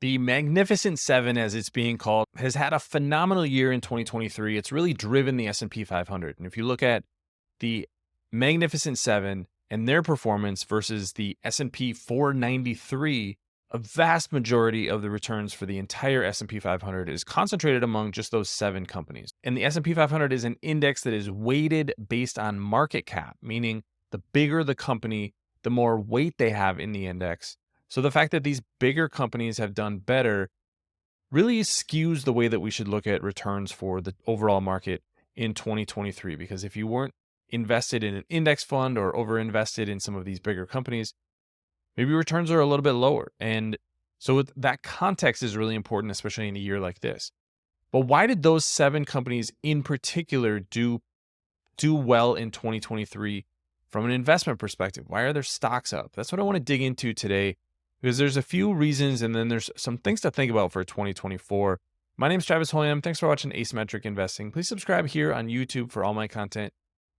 The Magnificent Seven, as it's being called, has had a phenomenal year in 2023. It's really driven the S&P 500. And if you look at the Magnificent Seven and their performance versus the S&P 493, a vast majority of the returns for the entire S&P 500 is concentrated among just those 7 companies. And the S&P 500 is an index that is weighted based on market cap, meaning the bigger the company, the more weight they have in the index. So the fact that these bigger companies have done better really skews the way that we should look at returns for the overall market in 2023. Because if you weren't invested in an index fund or over-invested in some of these bigger companies, maybe returns are a little bit lower. And so that context is really important, especially in a year like this. But why did those 7 companies in particular do well in 2023 from an investment perspective? Why are their stocks up? That's what I want to dig into today, because there's a few reasons and then there's some things to think about for 2024. My name is Travis Hoium. Thanks for watching Asymmetric Investing. Please subscribe here on YouTube for all my content.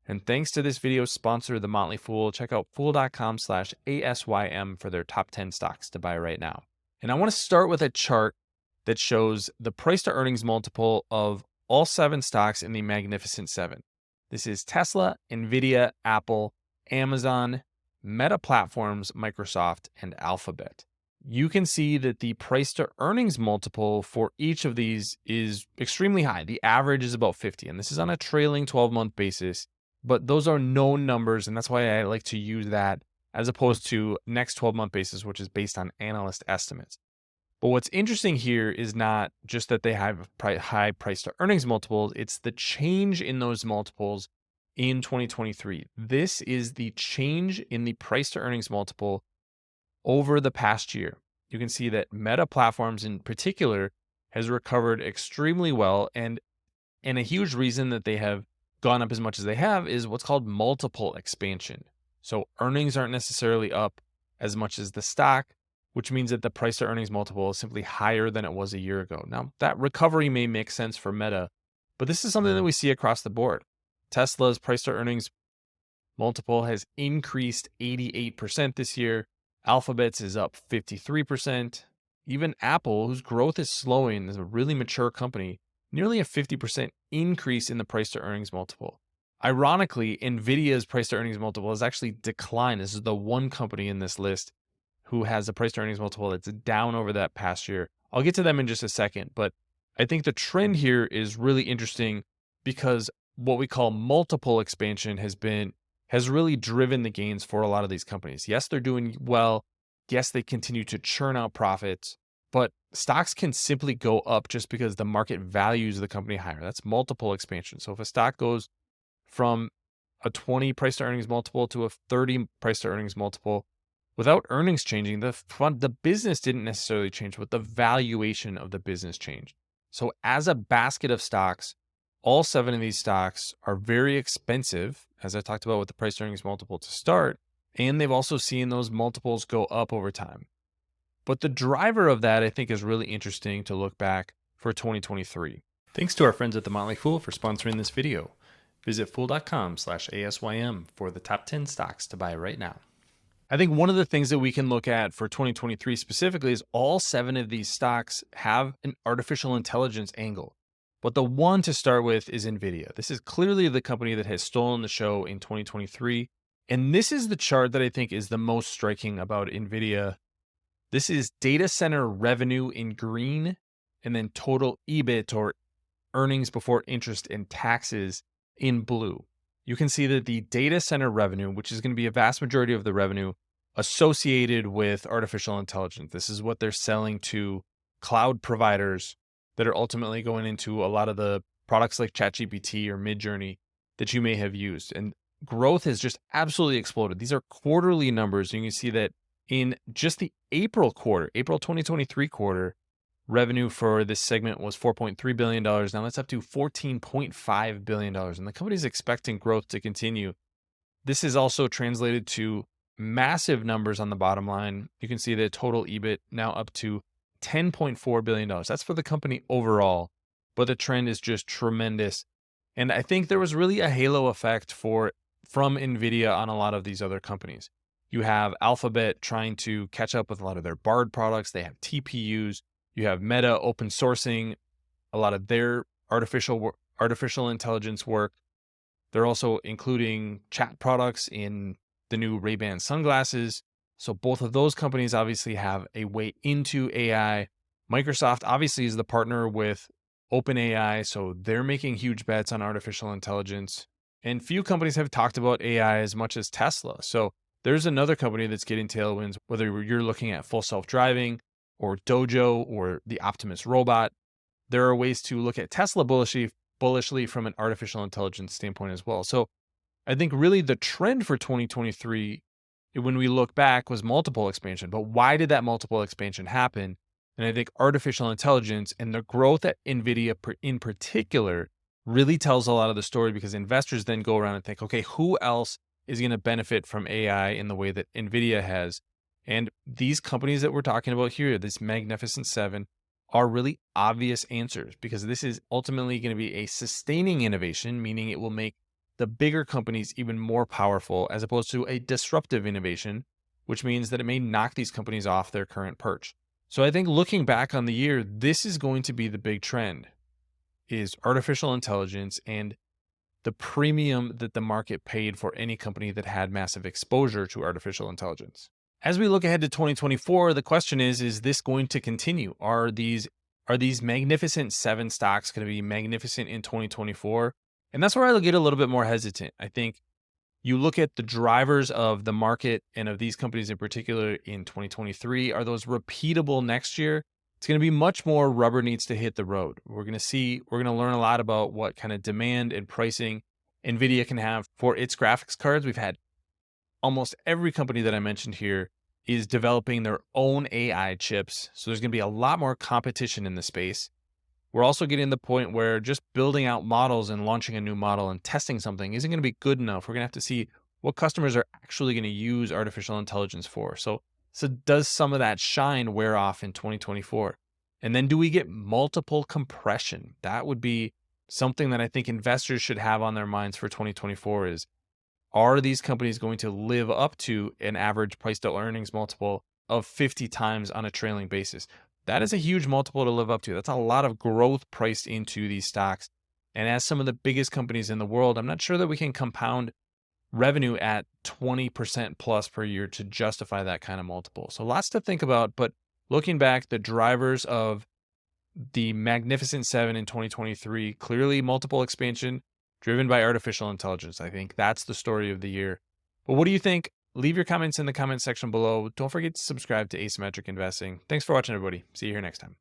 And thanks to this video's sponsor, The Motley Fool. Check out fool.com/ASYM for their top 10 stocks to buy right now. And I want to start with a chart that shows the price to earnings multiple of all 7 stocks in the Magnificent Seven. This is Tesla, Nvidia, Apple, Amazon, Meta Platforms, Microsoft, and Alphabet. You can see that the price to earnings multiple for each of these is extremely high. The average is about 50, and this is on a trailing 12-month basis, but those are known numbers, and that's why I like to use that as opposed to next 12-month basis, which is based on analyst estimates. But what's interesting here is not just that they have high price to earnings multiples, it's the change in those multiples in 2023. This is the change in the price to earnings multiple over the past year. You can see that Meta Platforms in particular has recovered extremely well, and a huge reason that they have gone up as much as they have is what's called multiple expansion. So earnings aren't necessarily up as much as the stock, which means that the price to earnings multiple is simply higher than it was a year ago. Now, that recovery may make sense for Meta, but this is something that we see across the board. Tesla's price to earnings multiple has increased 88% this year. Alphabet's is up 53%. Even Apple, whose growth is slowing, is a really mature company, nearly a 50% increase in the price to earnings multiple. Ironically, Nvidia's price to earnings multiple has actually declined. This is the one company in this list who has a price to earnings multiple that's down over that past year. I'll get to them in just a second, but I think the trend here is really interesting because what we call multiple expansion has really driven the gains for a lot of these companies. Yes, they're doing well. Yes, they continue to churn out profits, but stocks can simply go up just because the market values the company higher. That's multiple expansion. So if a stock goes from a 20 price to earnings multiple to a 30 price to earnings multiple, without earnings changing, the business didn't necessarily change, but the valuation of the business changed. So as a basket of stocks, all 7 of these stocks are very expensive, as I talked about with the price to earnings multiple to start, and they've also seen those multiples go up over time. But the driver of that, I think, is really interesting to look back for 2023. Thanks to our friends at The Motley Fool for sponsoring this video. Visit fool.com/ASYM for the top 10 stocks to buy right now. I think one of the things that we can look at for 2023 specifically is all 7 of these stocks have an artificial intelligence angle. But the one to start with is Nvidia. This is clearly the company that has stolen the show in 2023. And this is the chart that I think is the most striking about Nvidia. This is data center revenue in green, and then total EBIT, or earnings before interest and taxes, in blue. You can see that the data center revenue, which is going to be a vast majority of the revenue associated with artificial intelligence. This is what they're selling to cloud providers that are ultimately going into a lot of the products like ChatGPT or Midjourney that you may have used. And growth has just absolutely exploded. These are quarterly numbers. And you can see that in just the April 2023 quarter, revenue for this segment was $4.3 billion. Now that's up to $14.5 billion. And the company is expecting growth to continue. This is also translated to massive numbers on the bottom line. You can see the total EBIT now up to $10.4 billion. That's for the company overall, but the trend is just tremendous. And I think there was really a halo effect from Nvidia on a lot of these other companies. You have Alphabet trying to catch up with a lot of their Bard products. They have TPUs. You have Meta open sourcing a lot of their artificial intelligence work. They're also including chat products in the new Ray-Ban sunglasses. So both of those companies obviously have a way into AI. Microsoft obviously is the partner with OpenAI, so they're making huge bets on artificial intelligence. And few companies have talked about AI as much as Tesla. So there's another company that's getting tailwinds, whether you're looking at full self-driving or Dojo or the Optimus robot. There are ways to look at Tesla bullishly from an artificial intelligence standpoint as well. So I think really the trend for 2023, when we look back, was multiple expansion. But why did that multiple expansion happen? And I think artificial intelligence and the growth at NVIDIA in particular really tells a lot of the story, because investors then go around and think, okay, who else is going to benefit from AI in the way that NVIDIA has? And these companies that we're talking about here, this Magnificent Seven, are really obvious answers, because this is ultimately going to be a sustaining innovation, meaning it will make the bigger companies even more powerful, as opposed to a disruptive innovation, which means that it may knock these companies off their current perch. So I think looking back on the year, this is going to be the big trend, is artificial intelligence and the premium that the market paid for any company that had massive exposure to artificial intelligence. As we look ahead to 2024, the question is this going to continue? Are these Magnificent Seven stocks going to be magnificent in 2024? And that's where I get a little bit more hesitant. I think you look at the drivers of the market and of these companies in particular in 2023, are those repeatable next year? It's going to be much more rubber needs to hit the road. We're going to learn a lot about what kind of demand and pricing NVIDIA can have for its graphics cards. We've had almost every company that I mentioned here is developing their own AI chips. So there's going to be a lot more competition in the space. We're also getting to the point where just building out models and launching a new model and testing something isn't going to be good enough. We're going to have to see what customers are actually going to use artificial intelligence for. So does some of that shine wear off in 2024? And then do we get multiple compression? That would be something that I think investors should have on their minds for 2024 is, are these companies going to live up to an average price to earnings multiple of 50 times on a trailing basis? That is a huge multiple to live up to. That's a lot of growth priced into these stocks. And as some of the biggest companies in the world, I'm not sure that we can compound revenue at 20% plus per year to justify that kind of multiple. So lots to think about. But looking back, the drivers of the Magnificent Seven in 2023, clearly multiple expansion driven by artificial intelligence. I think that's the story of the year. But what do you think? Leave your comments in the comment section below. Don't forget to subscribe to Asymmetric Investing. Thanks for watching, everybody. See you here next time.